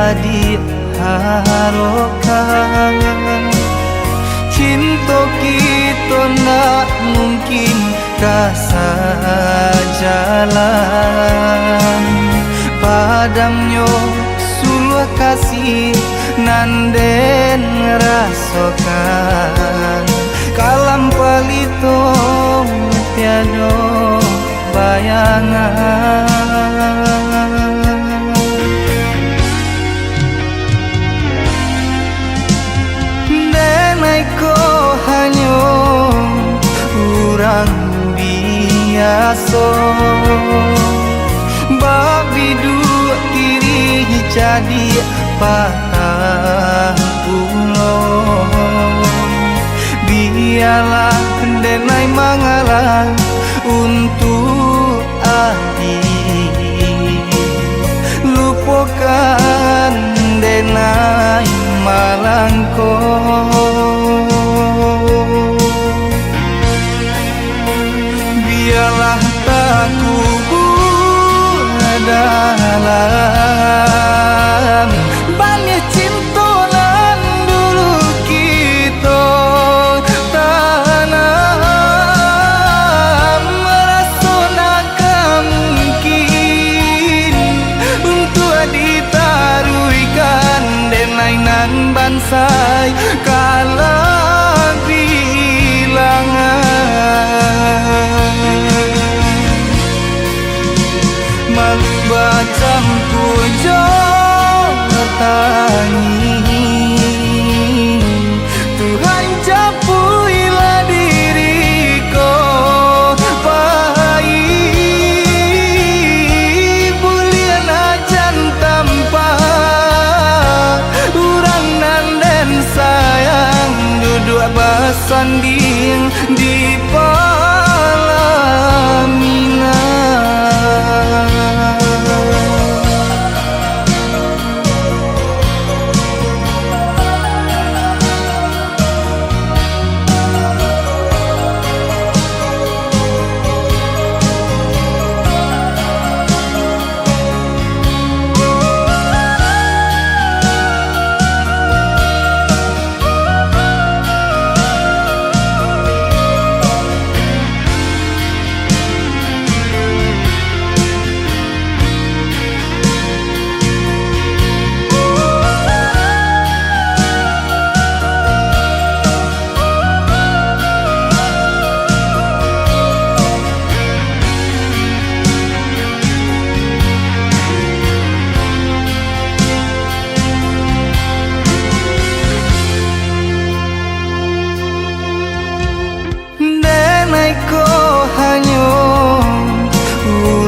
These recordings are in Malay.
Adi harokan cinta kita nak mungkin rasa jalan padamnya suluh kasih nanden rasokan kalam palito tiado bayangan orang biasa babi dua kiri jadi patah pulau biarlah denai mangalah untuk adik lupakan denai malangko biarlah tak kubur dalam banyak cinta lan dulu kita tanam merasa nak mungkin untuk ditaruhkan denainan bansai kalah bilangan malu bacam pujo bertani Tuhan capuilah diriku pai bulian ajan tanpa urang dan sayang duduk bersanding di palamina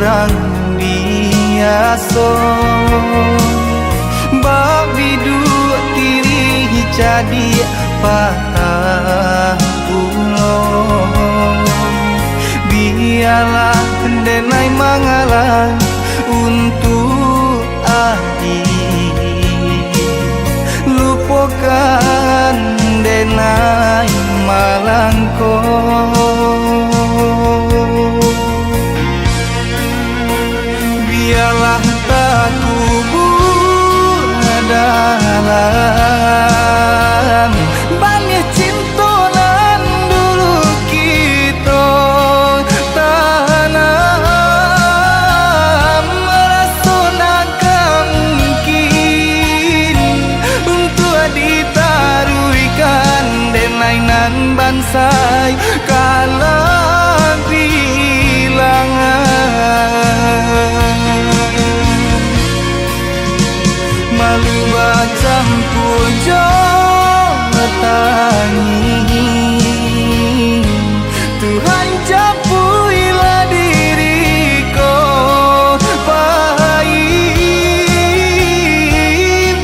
orang biasa babi dua kiri jadi patah pulau biarlah denai mangalah untuk adik lupakan denai malangko biarlah tak kubur dalam banyak cinta lan dulu kita tanam merasa nak mungkin sai kalah bilangan. Malu campur jo tangi, Tuhan capuilah diriku pai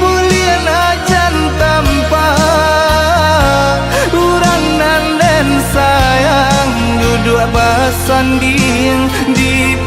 bulian ajan tanpa urang nan dan sayang duduk basanding di